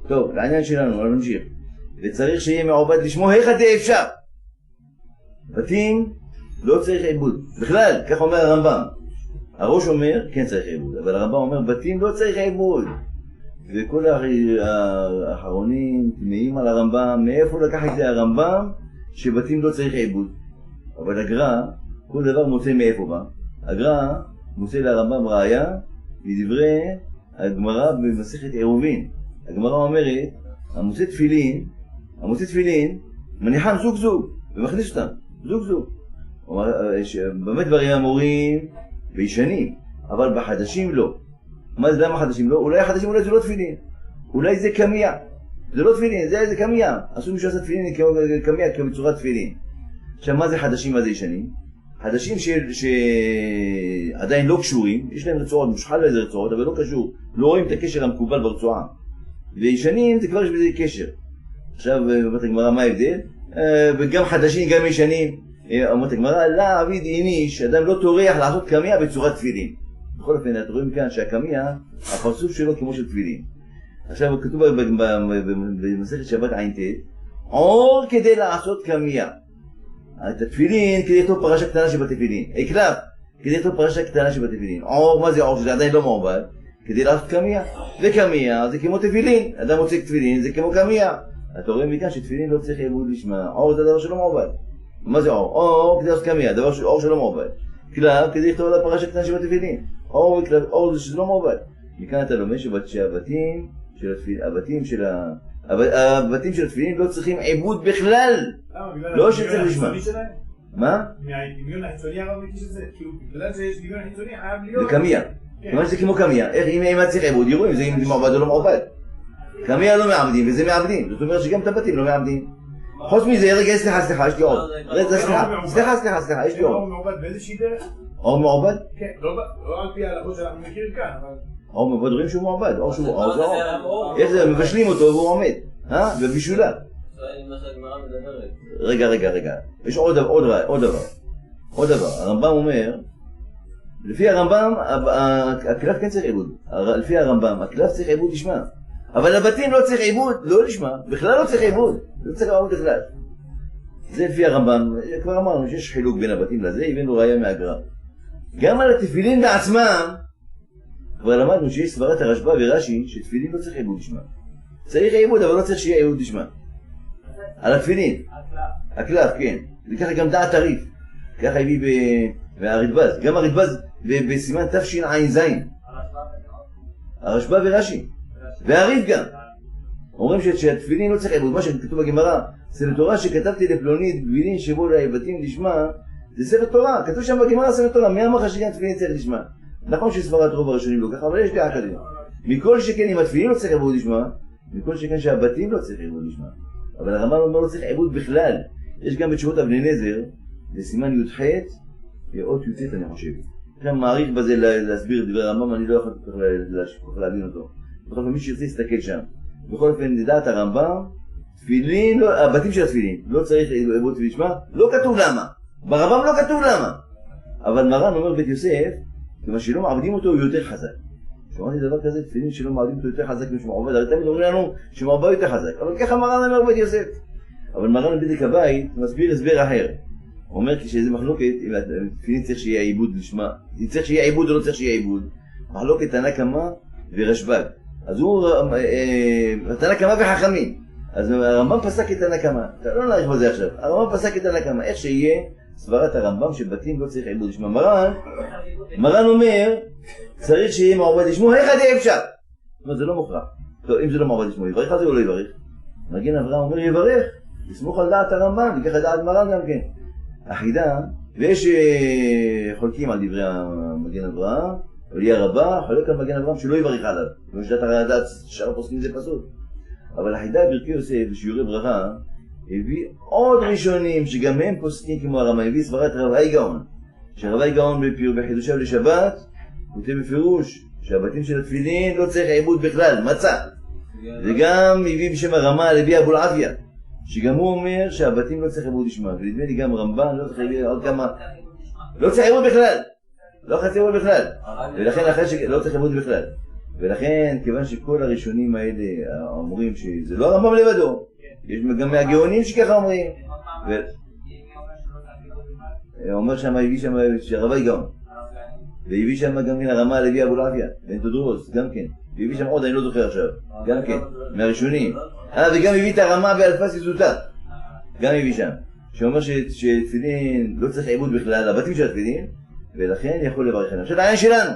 טוב, לעניין שלנו, נמשיך. וצריך שיהיה מעובד לשמו, איך עד אפשר? בתים לא צריך עיבוד. בכלל, כך אומר הרמב"ם. הראש אומר, כן צריך עיבוד, אבל הרמב"ם אומר, בתים לא צריך עיבוד. וכל האחרונים תמאים על הרמב"ם, מאיפה לקח את זה הרמב"ם, שבתים לא צריך עיבוד. אבל הגר"א, כל דבר מוצא מאיפה בא. הגר"א מוצא לרמב"ם ראיה, לדברי הגמרא במסכת עירובין. הגמרא אומרת, המוצא תפילין, מניחם זוג זוג, ומכניס אותם, זוג זוג. באמת דברים אמורים וישנים, אבל בחדשים לא. מה זה, למה חדשים לא? אולי החדשים אולי זה לא תפילין, אולי זה קמיה. זה לא תפילין, זה קמיה. עשו מישהו עשה תפילין קמיה כבצורת תפילין. עכשיו מה זה חדשים, מה זה ישנים? חדשים שעדיין לא קשורים, יש להם רצועות, מושחל לאיזה רצועות, אבל לא קשור, לא רואים את הקשר המקובל ברצועה. וישנים זה כבר יש בזה קשר. עכשיו אומרת הגמרא, מה ההבדל? וגם חדשים גם ישנים. אומרת הגמרא, לא עביד איניש, אדם לא טורח לעשות קמיה בצורת תפילין. בכל אופן, אתם רואים כאן שהקמיה, הפרצוף שלו כמו של תפילין. עכשיו כתוב במסכת שבת ע"ט, עור כדי לעשות קמיה. את התפילין כדי לכתוב פרשה קטנה שבתפילין. קלף כדי לכתוב פרשה קטנה שבתפילין. עור, מה זה עור? שזה עדיין לא מעובד. כדי לעשות קמיה. וקמיה זה כמו תפילין. אדם מוצא תפילין זה כמו קמיה. אתה רואה מכאן שתפילין לא צריך עיבוד לשמה. עור זה דבר שלא מעובד. מה זה עור? עור כדי לעשות קמיה, עור שלא מעובד. קלף כדי לכתוב על הפרשה קטנה שבתפילין. עור זה שזה לא מעובד. מכאן אתה לומד שהבתים של התפילין לא צריכים עיבוד בכלל. לא שצריך לשמה. מה? מהדמיון החיצוני הרמתי שזה, כאילו בגלל שיש דמיון חיצוני חייב להיות... זה קמיה. כלומר שזה כמו קמיה. אם צריך עיבוד, יראו אם זה מעובד או לא מעובד. קמיה לא מעבדים וזה מעבדים. זאת אומרת שגם את הבתים לא מעבדים. חוץ מזה, רגע, סליחה, יש לי עוד. סליחה, יש לי עוד. אור מעובד באיזושהי דרך? אור מעובד? כן, לא על פי ההלכות שאנחנו מכירים כאן, אבל... אור מעובד רואים שהוא מעובד, אור שהוא אור. איך זה, מבשלים אותו והוא עומד. בבישולה. רגע. יש עוד דבר. הרמב"ם אומר, לפי הרמב"ם, הקלף כן צריך עיבוד. לפי הרמב"ם, הקלף צריך עיבוד לשמה. אבל הבתים לא צריך עיבוד, לא לשמה. בכלל לא צריך עיבוד. לא צריך עיבוד בכלל. זה לפי הרמב"ם. כבר אמרנו שיש חילוק בין הבתים לזה, הבאנו ראיה מהגר"א. גם על התפילין בעצמם, כבר למדנו שיש סברת הרשב"א ורש"י, שתפילין לא צריך עיבוד לשמה. צריך עיבוד, אבל לא צריך שיהיה עיבוד לשמה. על התפילין. הקלף, כן. וככה גם דעת הריף. ככה הביא והרדב"ז. גם הרדב"ז בסימן תשע"ז. הרשב"א ורש"י. והריף גם. אומרים שהתפילין לא צריך עיבוד. מה שכתוב בגמרא, ספר תורה שכתבתי לפלוני תפילין שבו לבתים לשמה, זה ספר תורה. כתוב שם בגמרא ספר תורה. מי אמר לך שגם תפילין צריך לשמה? נכון שסברת רוב הראשונים לא ככה, אבל יש דעה כזאת. מכל שכן אם התפילין לא צריך עיבוד לשמה, מכל שכן שהבתים לא צריך עיבוד לשמה. אבל הרמב"ם אומר לא צריך עיבוד בכלל. יש גם בתשובות אבני נזר, בסימן י"ח, ואות י"ט אני חושב. עכשיו מעריך בזה להסביר את דברי הרמב"ם, אני לא יכול כל להבין אותו. בכל אופן מי שירצה יסתכל שם. בכל אופן לדעת הרמב"ם, תפילין, הבתים של התפילין, לא צריך עיבוד לשמה, לא כתוב למה. ברמב"ם לא כתוב למה. אבל מרן אומר בית יוסף, כמה שלא מעבדים אותו הוא יותר חזק. שמעתי דבר כזה, תפילין שלא מעבדים אותו יותר חזק משהו מעובד, הרי תמיד אומרים לנו שמעובד יותר חזק, אבל ככה מרן אומר בית יוסף. אבל מרן בדק הבית מסביר הסבר אחר. הוא אומר כשזה מחלוקת, אם תפילין צריך שיהיה עיבוד לשמה, צריך שיהיה עיבוד או לא צריך שיהיה עיבוד. מחלוקת תנא קמא ורשב"ג. אז הוא, תנא קמא וחכמים. אז הרמב"ם פסק את תנא קמא. לא נעריך בזה עכשיו. הרמב"ם פסק את תנא קמא. איך שיהיה סברת הרמב"ם שבתים לא צריך עיבוד לשמה. מרן אומר, צריך שיהיה מעובד לשמו, איך עד אפשר? זאת אומרת, זה לא מוכרח. טוב, אם זה לא מעובד לשמו, יברך על זה או לא יברך? מגן אברהם אומר יברך, לסמוך על דעת הרמב"ם, וככה דעת מרן גם כן. אחידה, ויש חולקים על דברי מגן אברהם, אבל יהיה רבה, חולק על מגן אברהם שלא יברך עליו. כמו שדעת שאר הפוסקים זה פסול. אבל אחידה ברכי יוסף ושיעורי ברכה, הביא עוד ראשונים שגם הם פוסקים כמו הרמב"ם, הביא סברת רבי גאון. שרבי גאון בחידושיו לשבת, כותב בפירוש שהבתים של התפילין לא צריך עיבוד בכלל, מצא. וגם הביא בשם הרמ"א הביא אבולעפיה, שגם הוא אומר שהבתים לא צריך עיבוד לשמה. ונדמה לי גם רמב"ן לא צריך עיבוד עוד כמה... לא צריך עיבוד בכלל. לא צריך עיבוד בכלל. ולכן אחרי שלא צריך עיבוד בכלל. ולכן, כיוון שכל הראשונים האלה אומרים שזה לא הרמב"ם לבדו, יש גם מהגאונים שככה אומרים. אומר שם, הביא שם שהרבי גאון. והביא שם גם כן הרמה הלוי אבולעפיה, בן תודרוס, גם כן. והביא שם עוד, אני לא זוכר עכשיו, גם כן, מהראשונים. וגם הביא את הרמה באלפס יזוטה. גם הביא שם. שאומר שתפילין לא צריך עיבוד בכלל, הבתים של התפילין, ולכן יכול לברך עליהם. עכשיו העניין שלנו.